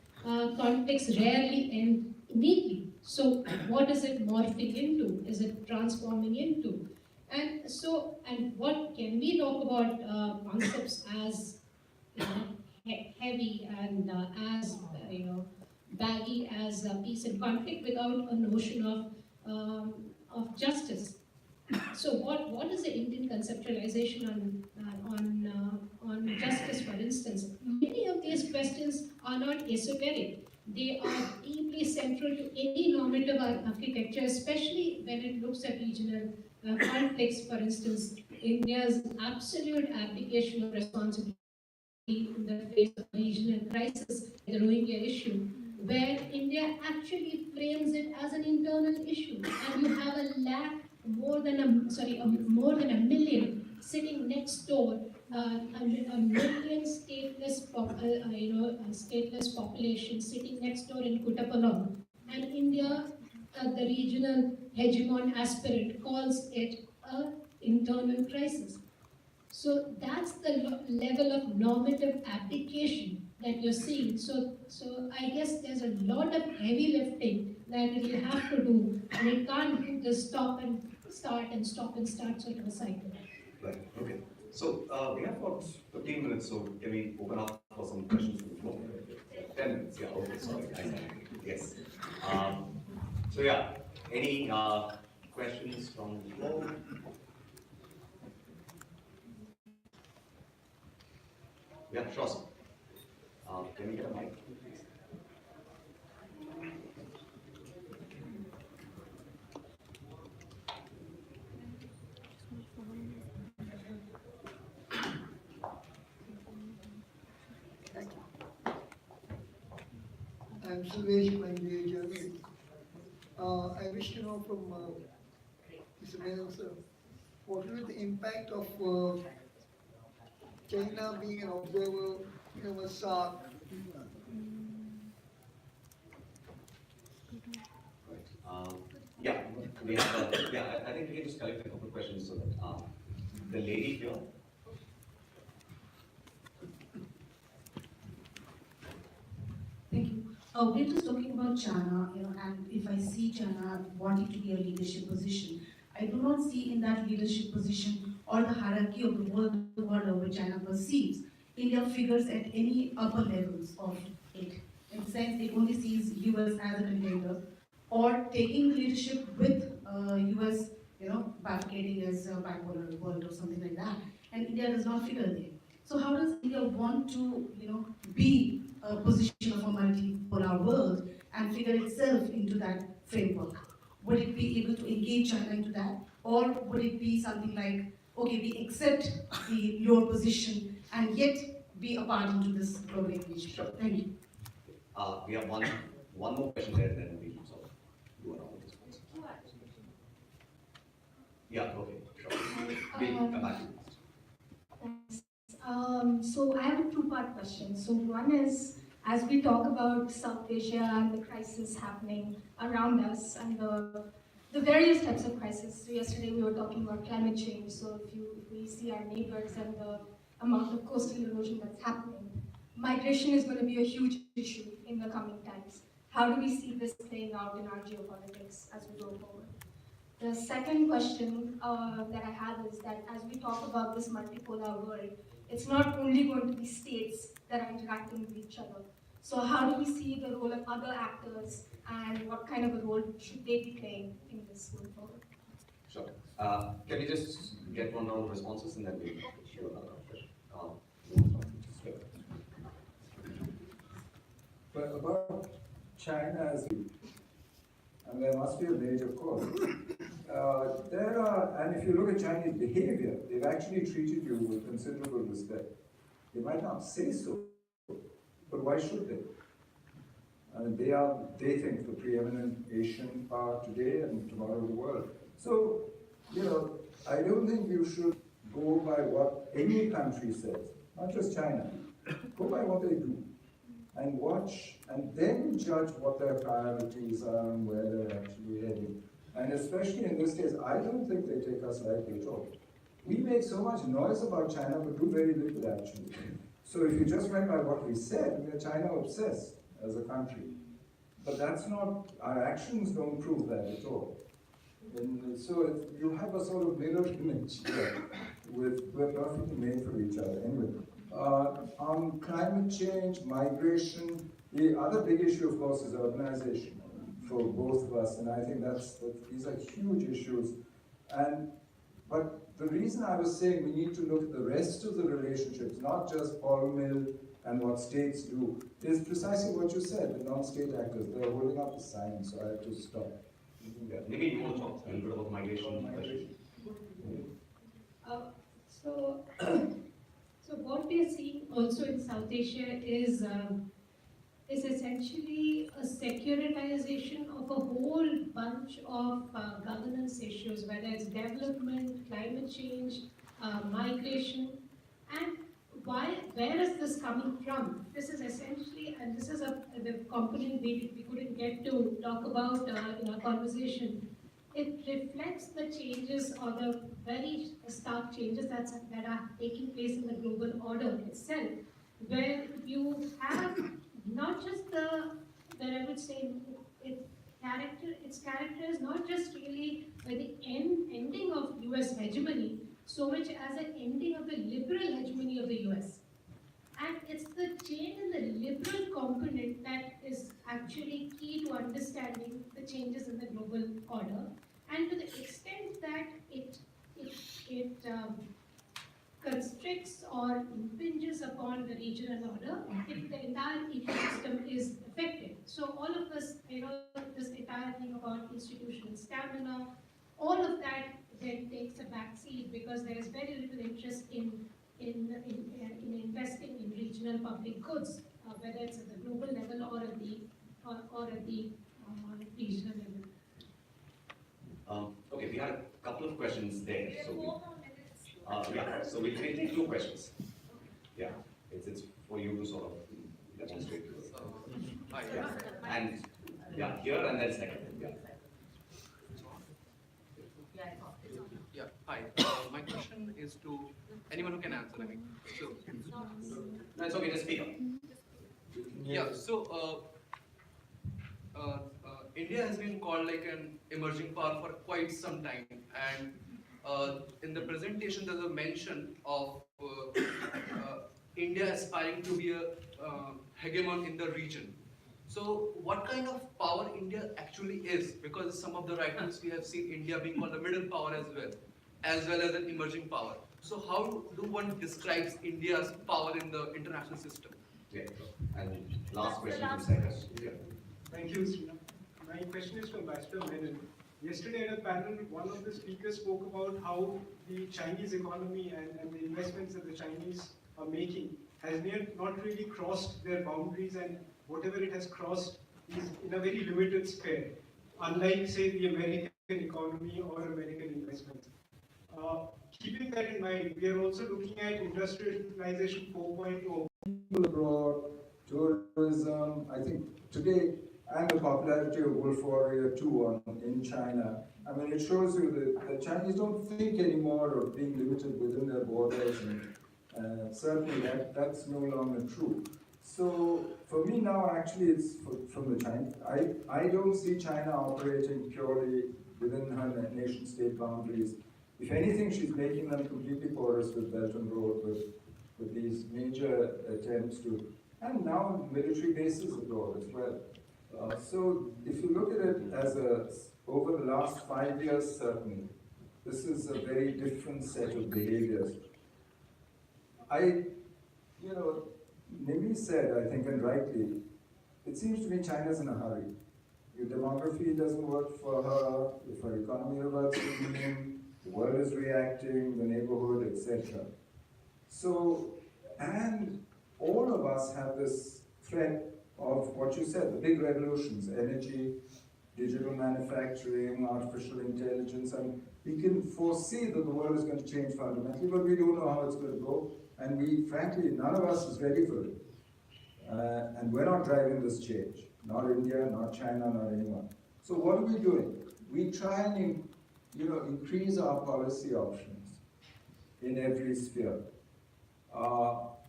conflicts rarely end neatly. So, what is it morphing into? Is it transforming into? And what can we talk about concepts as heavy and as baggy as peace and conflict without a notion of justice? So what is the Indian conceptualization on justice, for instance? Many of these questions are not esoteric. They are deeply central to any normative architecture, especially when it looks at regional conflicts. For instance, India's absolute abdication of responsibility in the face of regional crisis, the Rohingya issue, where India actually frames it as an internal issue, and you have more than a million sitting next door, a million stateless population sitting next door in Kuttapalam, and India, the regional hegemon aspirant, calls it a internal crisis. So that's the level of normative application that you're seeing. So I guess there's a lot of heavy lifting that it will have to do, and it can't do the stop and start sort of a cycle. Right. Okay. So we have about 15 minutes. So can we open up for some questions from the floor. 10 minutes, yeah, okay, sorry. Yes. So yeah, any questions from the floor? Yeah, sure, sir. Can we get a mic, please? I'm Suresh, my MBA journalist. I wish to know from Mr. Menon, sir, what will be the impact of China being an observer in our SARC? Yeah, we have, I think we can just collect a couple of questions so that the lady here. Thank you. We're just talking about China, and if I see China wanting to be a leadership position, I do not see in that leadership position or the hierarchy of the world which China perceives India figures at any upper levels of it. In the sense, it only sees US as a contender or taking the leadership with US, barricading as a bipolar world or something like that. And India does not figure there. So how does India want to, be a position of a multipolar world and figure itself into that framework? Would it be able to engage China into that? Or would it be something like, okay, we accept your position and yet be a part into this global equation? Sure. Thank you. We have one more question there, and then we can sort of go around with this one. Yeah, okay, sure. We'll come back to you. So I have a two-part question. So one is, as we talk about South Asia and the crisis happening around us and the various types of crises. So yesterday we were talking about climate change. So if we see our neighbors and the amount of coastal erosion that's happening, migration is going to be a huge issue in the coming times. How do we see this playing out in our geopolitics as we go forward? The second question that I have is that as we talk about this multipolar world, it's not only going to be states that are interacting with each other. So how do we see the role of other actors and what kind of a role should they be playing in this going forward? Sure. Can we just get one round of responses and then we'll do another question? But about China as and there must be a major cause. And if you look at Chinese behavior, they've actually treated you with considerable respect. They might not say so, but why should they? I mean, they think the preeminent Asian power today and tomorrow the world. So, I don't think you should go by what any country says, not just China. Go by what they do and watch, and then judge what their priorities are and where they're actually heading. And especially in this case, I don't think they take us lightly at all. We make so much noise about China, but do very little actually. So if you just went by what we said, we are China obsessed as a country. But that's not, our actions don't prove that at all. And so you have a sort of mirror image here we're perfectly made for each other. Anyway, on climate change, migration, the other big issue, of course, is urbanization for both of us, and I think these are huge issues. But the reason I was saying we need to look at the rest of the relationships, not just Paul Mill and what states do, is precisely what you said, the non-state actors, they're holding up the sign, so I have to stop. Yeah, maybe you want to talk a little bit about migration. So what we are seeing also in South Asia is essentially a securitization of a whole bunch of governance issues, whether it's development, climate change, migration, and where is this coming from? This is essentially, and this is the component we couldn't get to talk about in our conversation. It reflects the changes or the very stark changes that are taking place in the global order itself, where you have not just I would say its character is not just really by the ending of US hegemony, so much as an ending of the liberal hegemony of the US. And it's the change in the liberal component that is actually key to understanding the changes in the global order. And to the extent that it constricts or impinges upon the regional order, the entire ecosystem is affected. So all of this, this entire thing about institutional stamina, all of that then takes a backseat because there is very little interest in investing in regional public goods, whether it's at the global level or at the regional level. Okay, we had a couple of questions there. So we'll take 2 questions. Yeah, it's for you to sort of demonstrate. Hi. Yeah. And yeah, here and then second. Yeah. Yeah. Hi. My question is to anyone who can answer. I mean, so No, it's okay. Just speak up. yeah. So India has been called like an emerging power for quite some time, and in the presentation there's a mention of India aspiring to be a hegemon in the region. So what kind of power India actually is? Because some of the writings we have seen India being called a middle power as well as an emerging power. So how do one describes India's power in the international system? Yeah. And last question from Saikash. Yeah. Thank you, Srina. My question is for Ambassador Menon. Yesterday at a panel, one of the speakers spoke about how the Chinese economy and the investments that the Chinese are making has not really crossed their boundaries, and whatever it has crossed is in a very limited sphere, unlike, say, the American economy or American investments. Keeping that in mind, we are also looking at industrialization 4.0. People abroad, tourism, I think today, and the popularity of Wolf Warrior 2 in China. I mean, it shows you that the Chinese don't think anymore of being limited within their borders, and certainly that's no longer true. So for me now, actually, it's from the China. I don't see China operating purely within her nation-state boundaries. If anything, she's making them completely porous with Belt and Road, with these major attempts to, and now military bases abroad as well. So if you look at it as over the last 5 years, certainly, this is a very different set of behaviors. Nimi said, I think, and rightly, it seems to me China's in a hurry. Your demography doesn't work for her, if her economy reverts to the mean, the world is reacting, the neighborhood, etc. So, and all of us have this threat of what you said, the big revolutions, energy, digital manufacturing, artificial intelligence, and we can foresee that the world is going to change fundamentally, but we don't know how it's going to go, and frankly, none of us is ready for it. And we're not driving this change, not India, not China, not anyone. So what are we doing? We try and increase our policy options in every sphere.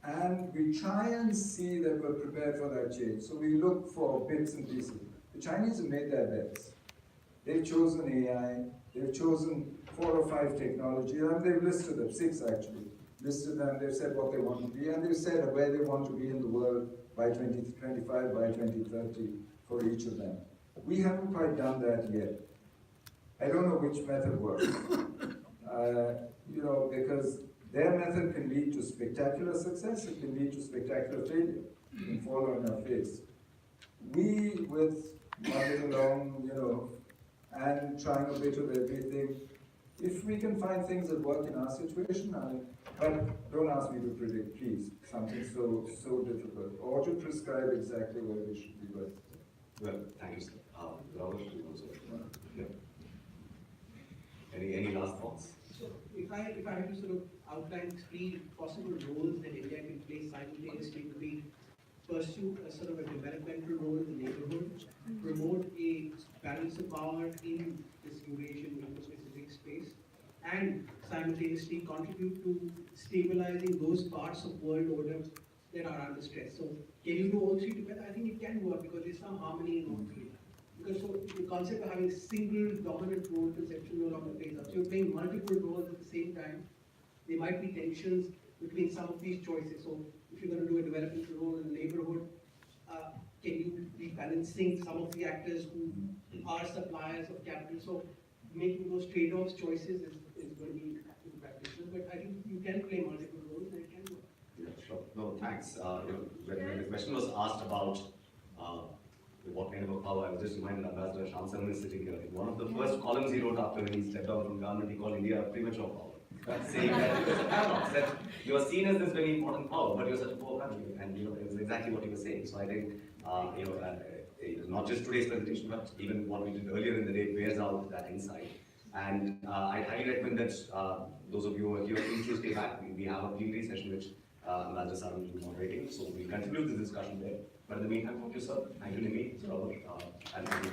And we try and see that we're prepared for that change. So we look for bits and pieces. The Chinese have made their bets. They've chosen AI, they've chosen 4 or 5 technologies, and they've listed them, 6 actually. Listed them, they've said what they want to be, and they've said where they want to be in the world by 2025, by 2030 for each of them. We haven't quite done that yet. I don't know which method works. Because their method can lead to spectacular success, it can lead to spectacular failure. It can fall on our face. We, with muddling along, and trying a bit of everything, if we can find things that work in our situation, but don't ask me to predict, please, something so difficult, or to prescribe exactly where we should be. But well, thank you, sir. Rahul, yeah. Any last thoughts? So if I had to sort of outline 3 possible roles that India can play simultaneously, would be pursue a sort of a developmental role in the neighborhood, promote a balance of power in this Eurasian Indo-Pacific space, and simultaneously contribute to stabilizing those parts of world order that are under stress. So can you do all 3 together? I think it can work because there's some harmony in all 3. Because so the concept of having a single dominant role conception no longer plays out. So you're playing multiple roles at the same time. There might be tensions between some of these choices. So if you're going to do a development role in the neighborhood, can you be balancing some of the actors who are suppliers of capital? So making those trade-offs choices is going to be beneficial. But I think you can play multiple roles and it can work. Yeah, sure. No, thanks. When the question was asked about what kind of a power, I was just reminded Ambassador Shamsaran is sitting here. In one of the first columns he wrote after when he stepped down from government, he called India a premature power. Saying that it's a paradox, that you are seen as this very important power, but you're such a poor country. And it was exactly what he was saying. So I think, not just today's presentation, but even what we did earlier in the day bears out that insight. And I highly recommend that those of you who are here, please do stay back. We have a plenary session which Ambassador Saran will be moderating. So we'll continue this discussion there. But in the meantime, thank you, sir. Thank you, Nimi, Robert, and thank you.